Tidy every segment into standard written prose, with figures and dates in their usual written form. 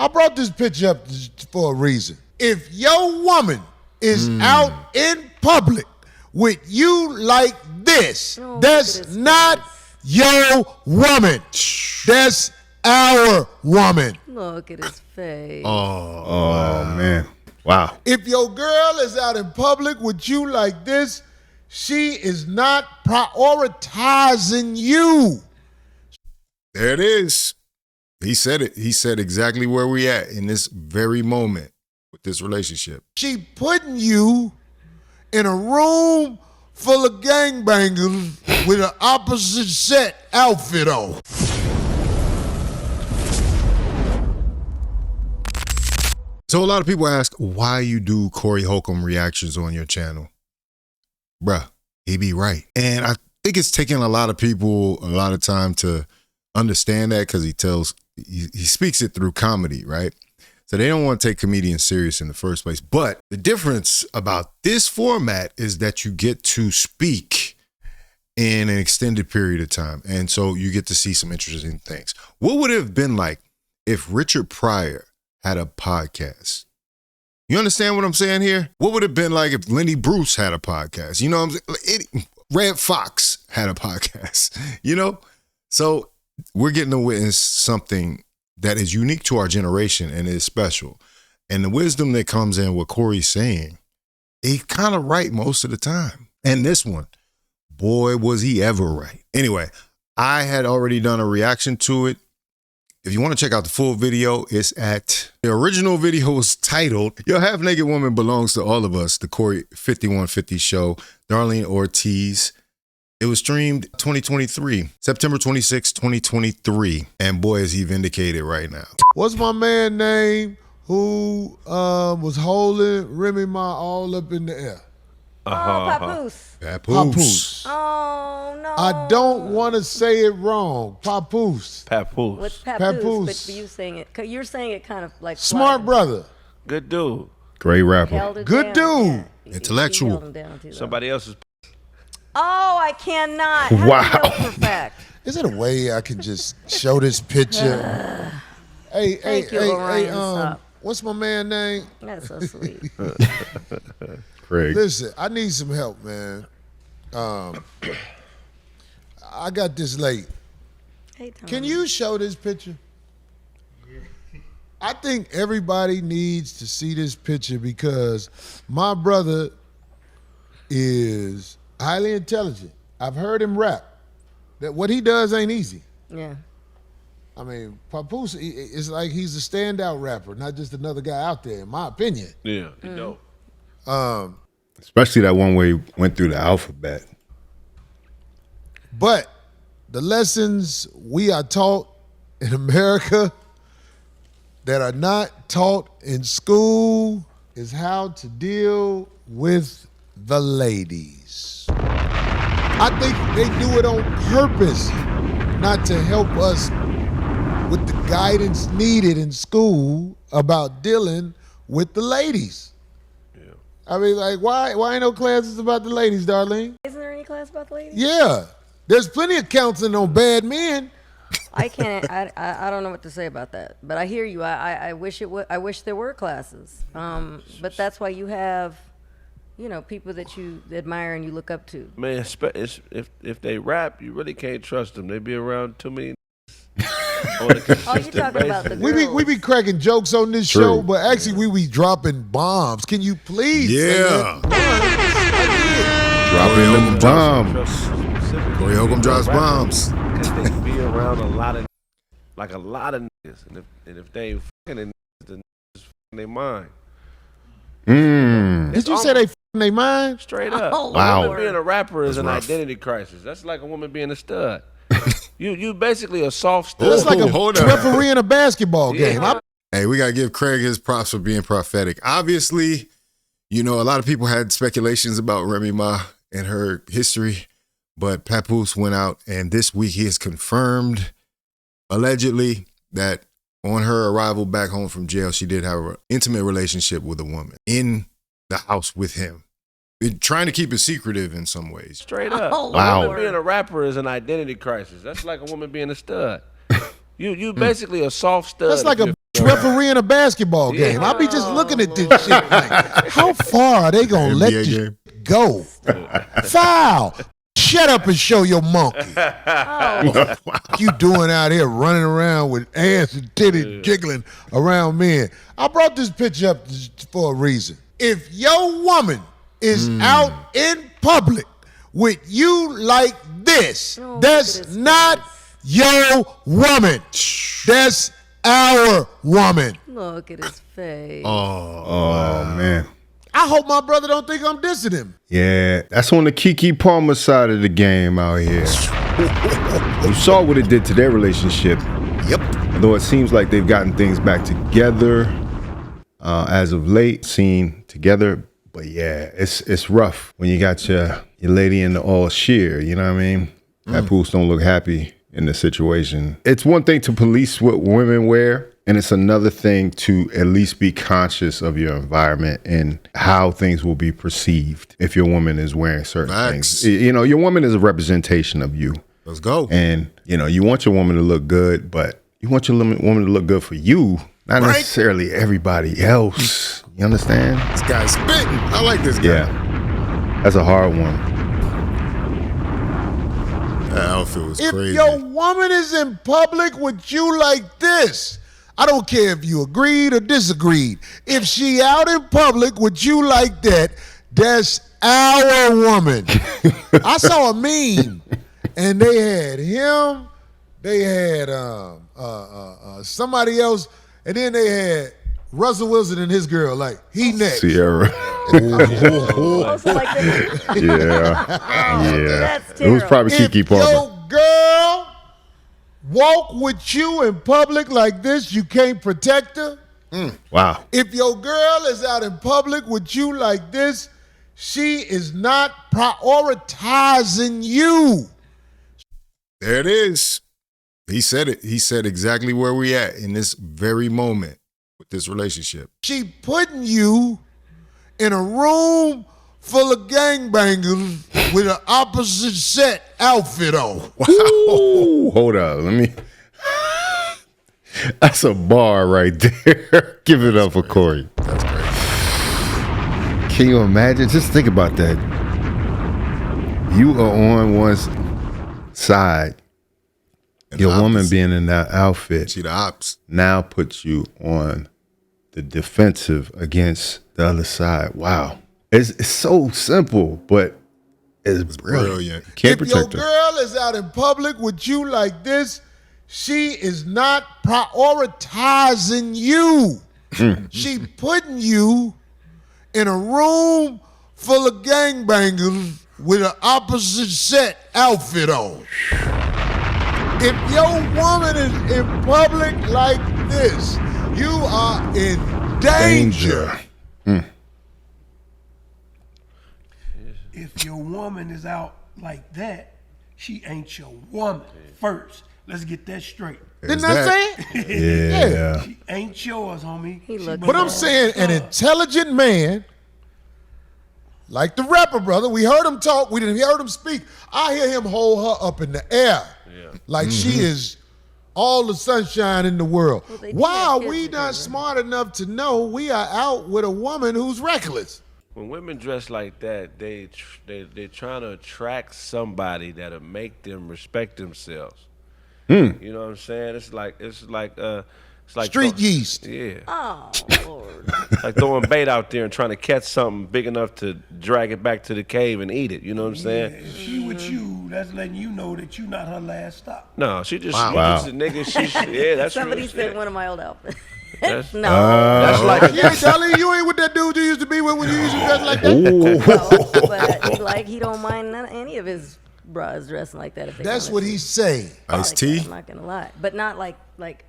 I brought this picture up for a reason. If your woman is out in public with you like this, that's not your woman. That's our woman. Look at his face. Oh man. Wow. If your girl is out in public with you like this, she is not prioritizing you. There it is. He said it. He said exactly where we at in this very moment with this relationship. She putting you in a room full of gangbangers with an opposite set outfit on. So a lot of people ask why you do Corey Holcomb reactions on your channel. Bruh, he be right. And I think it's taking a lot of people a lot of time to understand that because he speaks it through comedy, right? So they don't want to take comedians serious in the first place. But the difference about this format is that you get to speak in an extended period of time. And so you get to see some interesting things. What would it have been like if Richard Pryor had a podcast? You understand what I'm saying here? What would it have been like if Lenny Bruce had a podcast? You know what I'm saying? Red Fox had a podcast, you know? So we're getting to witness something that is unique to our generation and is special. And the wisdom that comes in what Corey's saying, he's kind of right most of the time. And this one, boy, was he ever right. Anyway, I had already done a reaction to it. If you want to check out the full video, it's at, the original video was titled, Your Half Naked Woman Belongs to All of Us, the Corey 5150 show, Darlene Ortiz. It was streamed 2023, September 26, 2023. And boy, is he vindicated right now. What's my man name who was holding Remy Ma all up in the air? Papoose. Papoose. Oh, no. I don't want to say it wrong. Papoose. Papoose. What's Papoose? Papoose. But you saying it, you're saying it kind of like Smart brother. Good dude. Great rapper. Held it Good down. dude. Yeah. Intellectual. He held him down too, though. Somebody else's. Oh, I cannot. How Wow. do you know for fact? Is there a way I can just show this picture? Thank you, Orion. Stop. What's my man name? That's so sweet. Craig. Listen, I need some help, man. I got this late. Hey, Tom. Can you show this picture? I think everybody needs to see this picture because my brother is highly intelligent. I've heard him rap. That what he does ain't easy. Yeah. I mean, Papoose is like he's a standout rapper, not just another guy out there, in my opinion. Yeah, he dope. Especially that one where he went through the alphabet. But the lessons we are taught in America that are not taught in school is how to deal with the ladies. I think they do it on purpose, not to help us with the guidance needed in school about dealing with the ladies. Yeah. I mean, like, why ain't no classes about the ladies, Darlene? Isn't there any class about the ladies? Yeah. There's plenty of counseling on bad men. I can't. I don't know what to say about that. But I hear you. I wish it would. I wish there were classes. But that's why you have, people that you admire and you look up to. Man, if they rap, you really can't trust them. They be around too many. Oh, you talking about the girls. We be cracking jokes on this True. show, but actually we be dropping bombs. Can you please? Yeah. Dropping them bombs. Corey Holcomb drops bombs. Because they be around a lot of niggas. And if they ain't fucking in niggas, the niggas fucking their mind. Did you say they f***ing their mind? Straight up. Oh, Wow. A woman being a rapper is That's an rough. identity crisis. That's like a woman being a stud. You basically a soft stud. That's like a hold up. referee in a basketball game. Yeah. Hey, we got to give Craig his props for being prophetic. Obviously, a lot of people had speculations about Remy Ma and her history, but Papoose went out, and this week he has confirmed, allegedly, that on her arrival back home from jail, she did have an intimate relationship with a woman in the house with him. Trying to keep it secretive in some ways. Straight up. Oh, Wow. A woman being a rapper is an identity crisis. That's like a woman being a stud. You basically a soft stud. That's like a refereeing a basketball game. I'll be just looking at this shit like, how far are they gonna let NBA this game. go? Foul. Shut up and show your monkey. Oh, You doing out here running around with ass and titties jiggling around men. I brought this picture up for a reason. If your woman is out in public with you like this, Oh, that's look at his not your woman. That's our woman. look at his face. Oh man. I hope my brother don't think I'm dissing him. Yeah, that's on the Keke Palmer side of the game out here. You saw what it did to their relationship. Yep. Although it seems like they've gotten things back together as of late, seen together. But yeah, it's rough when you got your lady in the all sheer, you know what I mean? Papoose don't look happy in the situation. It's one thing to police what women wear, and it's another thing to at least be conscious of your environment and how things will be perceived if your woman is wearing certain Facts. things. You know, your woman is a representation of you. Let's go. And, you know, you want your woman to look good, but you want your woman to look good for you, not Right. necessarily everybody else. You understand? This guy's spitting. I like this guy. Yeah. That's a hard one. That outfit was If crazy. your woman is in public with you like this, I don't care if you agreed or disagreed. If she out in public with you like that, that's our woman. I saw a meme, and they had him, they had somebody else, and then they had Russell Wilson and his girl. Like, he next. Sierra. Also like that. Yeah. That's It was probably If Keke Palmer. your girl walk with you in public like this, you can't protect her. Wow. If your girl is out in public with you like this, she is not prioritizing you. There it is. He said it. He said exactly where we at in this very moment with this relationship. She putting you in a room full of gangbangers with an opposite set outfit on. Ooh, hold up. Let me. That's a bar right there. Give it up for Corey. That's crazy. Can you imagine? Just think about that. You are on one side. And Your the woman opposite. being in that outfit She the ops. now puts you on the defensive against the other side. Wow. It's so simple, but it's brilliant. Brilliant. You can't If your protect her. girl is out in public with you like this, she is not prioritizing you. She putting you in a room full of gangbangers with an opposite set outfit on. If your woman is in public like this, you are in danger. If your woman is out like that, she ain't your woman first. Let's get that straight. Didn't There's I that. say it? Yeah. She ain't yours, homie. He looked But I'm saying an intelligent man, like the rapper brother, we heard him talk, we didn't hear him speak. I hear him hold her up in the air. Like she is all the sunshine in the world. Well, they do Why have are kids we together. not smart enough to know we are out with a woman who's reckless? When women dress like that, they're trying to attract somebody that'll make them respect themselves. You know what I'm saying? It's like Street yeast. Yeah, Oh, Lord. like throwing bait out there and trying to catch something big enough to drag it back to the cave and eat it. You know what I'm saying? If she with you, that's letting you know that you not her last stop. No, she just Wow. a nigga. Yeah, that's Somebody real said shit. one of my old outfits. That's- No. That's like You ain't telling you ain't with that dude you used to be with when you used to dress like that? No, but he don't mind any of his bras dressing like that. If they That's wanted what to. he say. Iced Like tea. that, I'm not gonna lie, but not like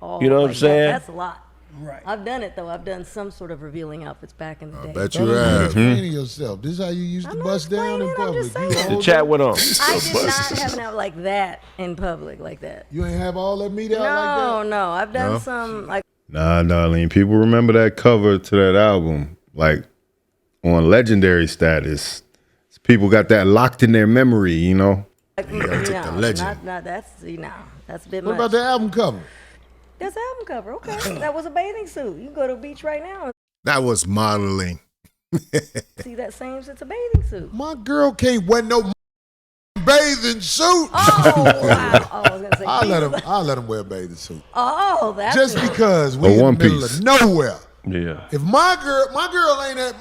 all. You know what like I'm saying? That's a lot. Right. I've done it though. I've done some sort of revealing outfits back in the day. Bet Don't you even have. explaining yourself. This is how you used to I'm not bust down in explaining, I'm public. just You saying. the old chat dude. went on. I did not have an out like that in public like that. You ain't have all that meat out No, like no. I've done No? some like Nah, Darlene. People remember that cover to that album, like on legendary status. People got that locked in their memory, you know? gotta take the no, legend. not that's that's a bit that? What much. about the album cover? That's the album cover. Okay, that was a bathing suit. You can go to a beach right now and That was modeling. see that same. It's a bathing suit. My girl can't wear no bathing suit. Oh wow! Oh, I was gonna say. I'll let him wear a bathing suit. Oh, that's Just good. because we in the one middle piece. of nowhere. Yeah. If my girl ain't at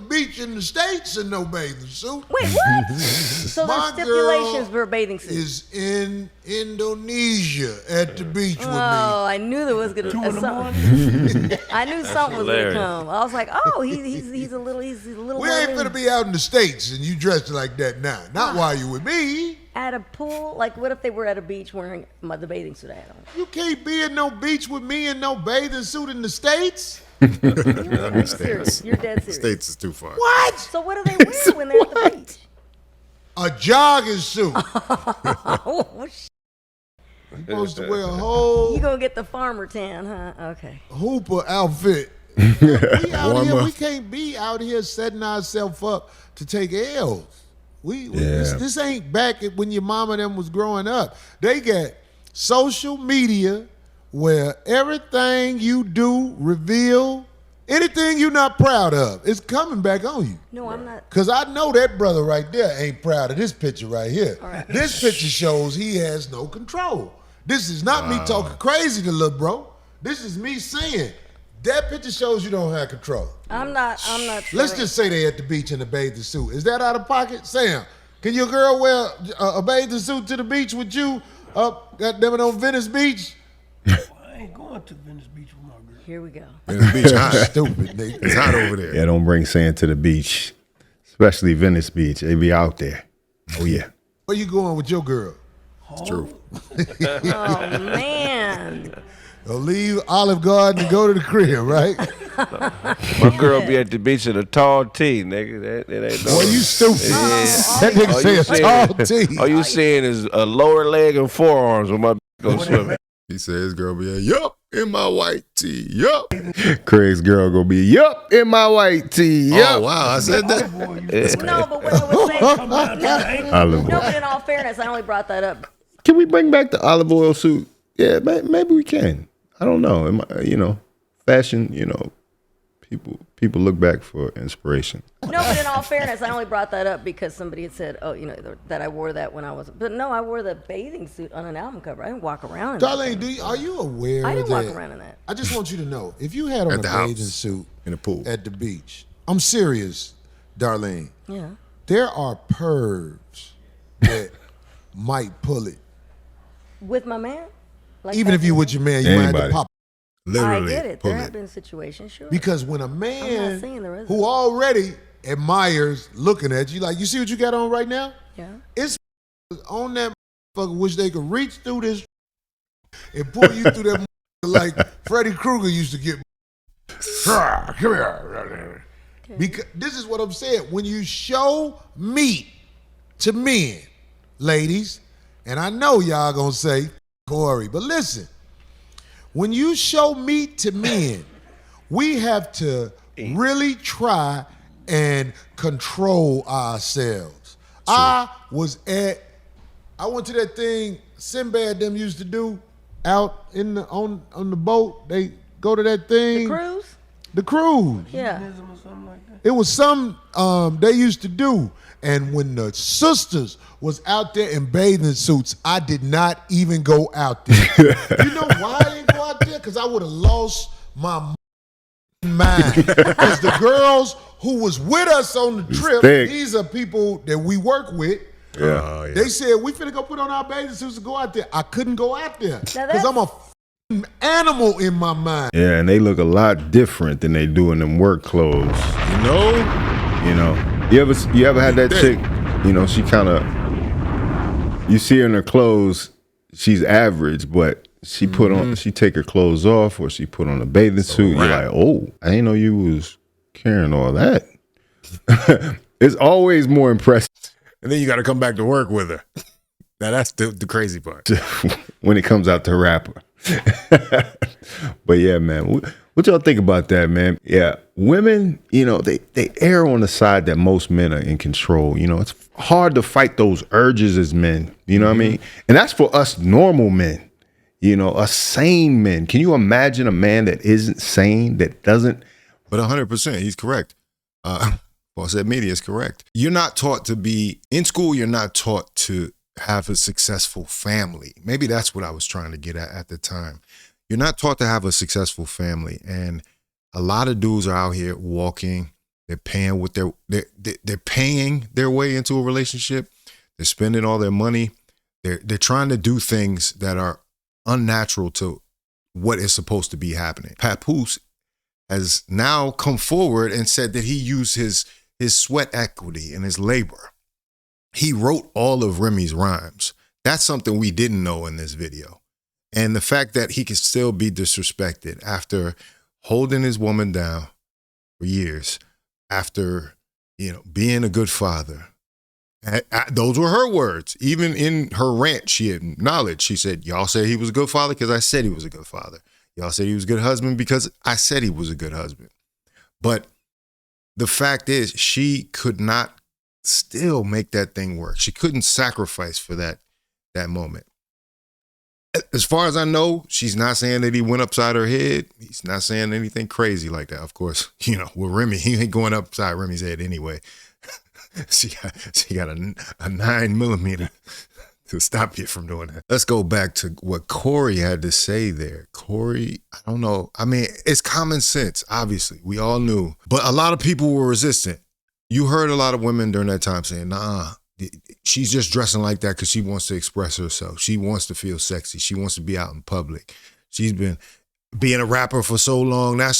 beach in the States in no bathing suit. Wait, what? So My there's stipulations girl for a bathing suit. is in Indonesia at the beach with me. Oh, I knew there was gonna. 2 in the something. morning. I knew something was gonna hilarious. come. I was like, oh, he's a little. We ain't finna be out in the States and you dressed like that now. Not while you with me. At a pool. Like, what if they were at a beach wearing the bathing suit I had on? You can't be in no beach with me in no bathing suit in the States. Are you serious? You're dead serious. States is too far. What? So what do they wear when they're at the beach? A jogging suit. Oh, You're supposed to wear a whole you gonna get the farmer tan, huh? Okay. hooper outfit. We out here, Warmer. we can't be out here setting ourselves up to take L's. This ain't back at when your mama and them was growing up. They got social media where everything you do reveal anything you're not proud of. It's coming back on you. No, I'm not. Cause I know that brother right there ain't proud of this picture right here. right. This picture shows he has no control. This is not me talking crazy to little bro. This is me saying that picture shows you don't have control. I'm not. Let's just say they at the beach in a bathing suit. Is that out of pocket? Sam, can your girl wear a bathing suit to the beach with you up goddamn it on Venice Beach? I ain't going to Venice Beach with my girl. Here we go. And the beach hot. Stupid nigga. It's hot over there. Yeah, don't bring sand to the beach, especially Venice Beach. They be out there. Oh yeah. Where you going with your girl? True. Oh man. You'll leave Olive Garden and go to the crib, right? My girl be at the beach in a tall tee, nigga. That ain't no. Boy, you stupid. That nigga All say you a seeing- tall tee. All you seeing is a lower leg and forearms when my go swimming. He said his girl be like, yup, in my white tee. Yup. Craig's girl gonna be yup in my white tee. Yup. Oh, wow. I said that. Boy, you No, but what I was saying. come out there. Olive No, oil. but in all fairness, I only brought that up. Can we bring back the olive oil suit? Yeah, maybe we can. I don't know. Fashion. People look back for inspiration. No, but in all fairness, I only brought that up because somebody had said, oh, that I wore that when I was. But no, I wore the bathing suit on an album cover. I didn't walk around in that. Darlene, are you aware I didn't that? walk around in that. I just want you to know, if you had on At a the bathing house. suit In the pool. at the beach, I'm serious, Darlene. Yeah. There are pervs that might pull it. With my man? Like Even that? if you with your man, you might have to Anybody. pop. Literally. I get it. pull There have it. been situations, sure. Because when a I'm man not saying there isn't. who already admires looking at you, like, you see what you got on right now? Yeah. It's on that motherfucker, wish they could reach through this and pull you through that like Freddy Krueger used to get. Come here. Because this is what I'm saying. When you show meat to men, ladies, and I know y'all gonna say, Corey, but listen, when you show meat to men, we have to really try and control ourselves. I went to that thing Sinbad them used to do out in the on the boat. They go to that thing. Cruise? The cruise. Yeah. Or something like that. It was some they used to do. And when the sisters was out there in bathing suits, I did not even go out there. You know why I didn't go out there? Because I would have lost my mind. Because the girls who was with us on the trip, thick. these are people that we work with. Yeah. Oh, yeah. They said, we finna go put on our bathing suits and go out there. I couldn't go out there. Now Because I'm a f***ing animal in my mind. Yeah, and they look a lot different than they do in them work clothes. You know? You ever had that chick? She kind of. You see her in her clothes, she's average, but she she take her clothes off, or she put on a bathing suit. You're like, oh, I didn't know you was carrying all that. It's always more impressive And then you got to come back to work with her. Now, that's the crazy part. when it comes out to rapper. But yeah, man, what y'all think about that, man? Yeah, women, they err on the side that most men are in control. It's hard to fight those urges as men. You know what I mean? And that's for us normal men. You know, a sane man. Can you imagine a man that isn't sane, that doesn't? But 100%, he's correct. Faucette Media is correct. You're not taught to be, in school, you're not taught to have a successful family. Maybe that's what I was trying to get at the time. You're not taught to have a successful family. And a lot of dudes are out here walking, they're paying with they're paying their way into a relationship. They're spending all their money. They're trying to do things that are unnatural to what is supposed to be happening. Papoose has now come forward and said that he used his sweat equity and his labor. He wrote all of Remy's rhymes. That's something we didn't know in this video. And the fact that he can still be disrespected after holding his woman down for years, after, being a good father. Those were her words. Even in her rant, she acknowledged, she said, y'all said he was a good father because I said he was a good father. Y'all said he was a good husband because I said he was a good husband. But the fact is, she could not still make that thing work. She couldn't sacrifice for that moment. As far as I know, she's not saying that he went upside her head. He's not saying anything crazy like that. Of course, with Remy, he ain't going upside Remy's head anyway. She got a 9mm to stop you from doing that. Let's go back to what Corey had to say there. Corey, I don't know. I mean, it's common sense, obviously. We all knew. But a lot of people were resistant. You heard a lot of women during that time saying, nah, she's just dressing like that because she wants to express herself. She wants to feel sexy. She wants to be out in public. She's been being a rapper for so long. Now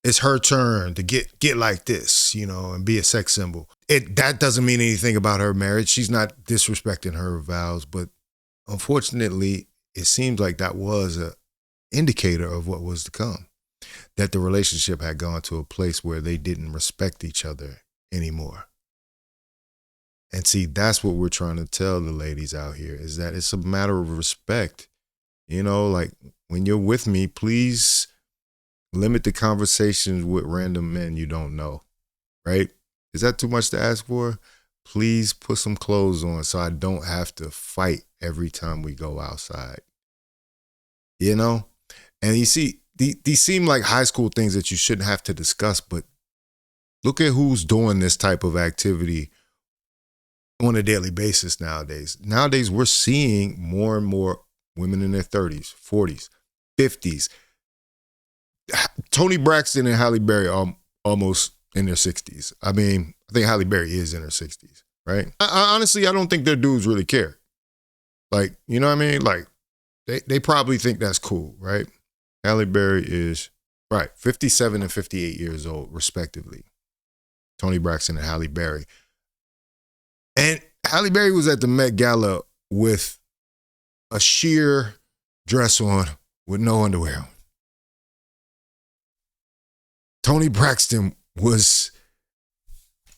it's her turn to get like this, and be a sex symbol. That doesn't mean anything about her marriage. She's not disrespecting her vows, but unfortunately, it seems like that was an indicator of what was to come, that the relationship had gone to a place where they didn't respect each other anymore. And see, that's what we're trying to tell the ladies out here, is that it's a matter of respect. Like when you're with me, please limit the conversations with random men you don't know, right? Is that too much to ask for? Please put some clothes on so I don't have to fight every time we go outside. And you see, these seem like high school things that you shouldn't have to discuss, but look at who's doing this type of activity on a daily basis nowadays. Nowadays, we're seeing more and more women in their 30s, 40s, 50s. Toni Braxton and Halle Berry are almost in their 60s. I mean, I think Halle Berry is in her 60s, right? Honestly, I don't think their dudes really care. Like, you know what I mean? Like, they probably think that's cool, right? Halle Berry is, 57 and 58 years old, respectively. Toni Braxton and Halle Berry. And Halle Berry was at the Met Gala with a sheer dress on with no underwear on. Toni Braxton was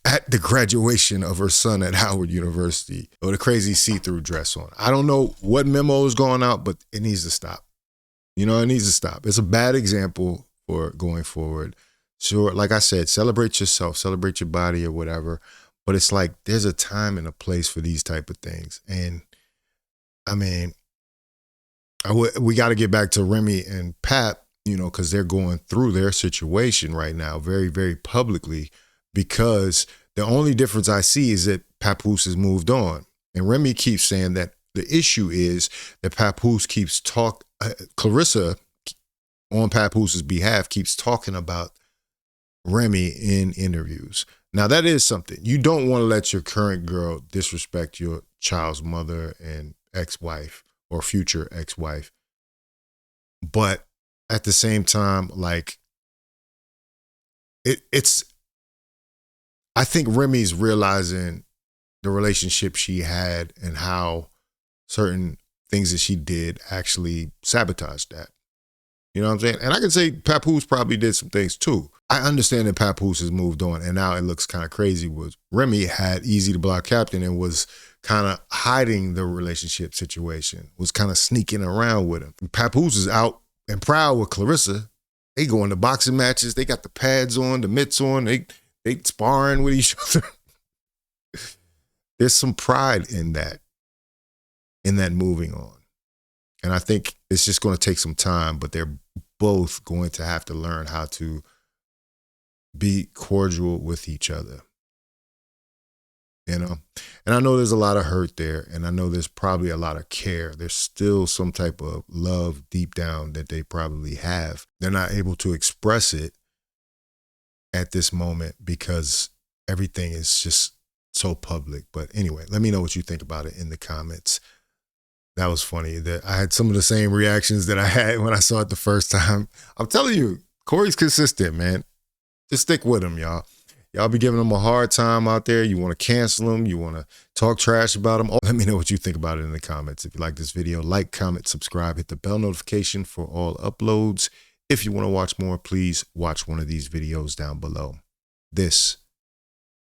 at the graduation of her son at Howard University with a crazy see-through dress on. I don't know what memo is going out, but it needs to stop. It needs to stop. It's a bad example for going forward. Sure, like I said, celebrate yourself, celebrate your body or whatever. But it's like there's a time and a place for these type of things. And I mean, we got to get back to Remy and Pap, because they're going through their situation right now very, very publicly, because the only difference I see is that Papoose has moved on. And Remy keeps saying that the issue is that Papoose keeps Clarissa on Papoose's behalf keeps talking about Remy in interviews. Now, that is something. You don't want to let your current girl disrespect your child's mother and ex-wife or future ex-wife. But at the same time, like, I think Remy's realizing the relationship she had and how certain things that she did actually sabotaged that. You know what I'm saying? And I can say Papoose probably did some things too. I understand that Papoose has moved on, and now it looks kind of crazy. Was Remy had Easy to Block Captain and was kind of hiding the relationship situation, was kind of sneaking around with him. Papoose is out and proud with Clarissa. They go into boxing matches. They got the pads on, the mitts on. They sparring with each other. There's some pride in that moving on. And I think it's just going to take some time, but they're both going to have to learn how to be cordial with each other. You know, and I know there's a lot of hurt there, and I know there's probably a lot of care. There's still some type of love deep down that they probably have. They're not able to express it at this moment because everything is just so public. But anyway, let me know what you think about it in the comments. That was funny. That I had some of the same reactions that I had when I saw it the first time. I'm telling you, Corey's consistent, man. Just stick with him, y'all. Y'all be giving him a hard time out there. You want to cancel him. You want to talk trash about him. Let me know what you think about it in the comments. If you like this video, like, comment, subscribe, hit the bell notification for all uploads. If you want to watch more, please watch one of these videos down below. This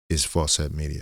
is Faucette Media.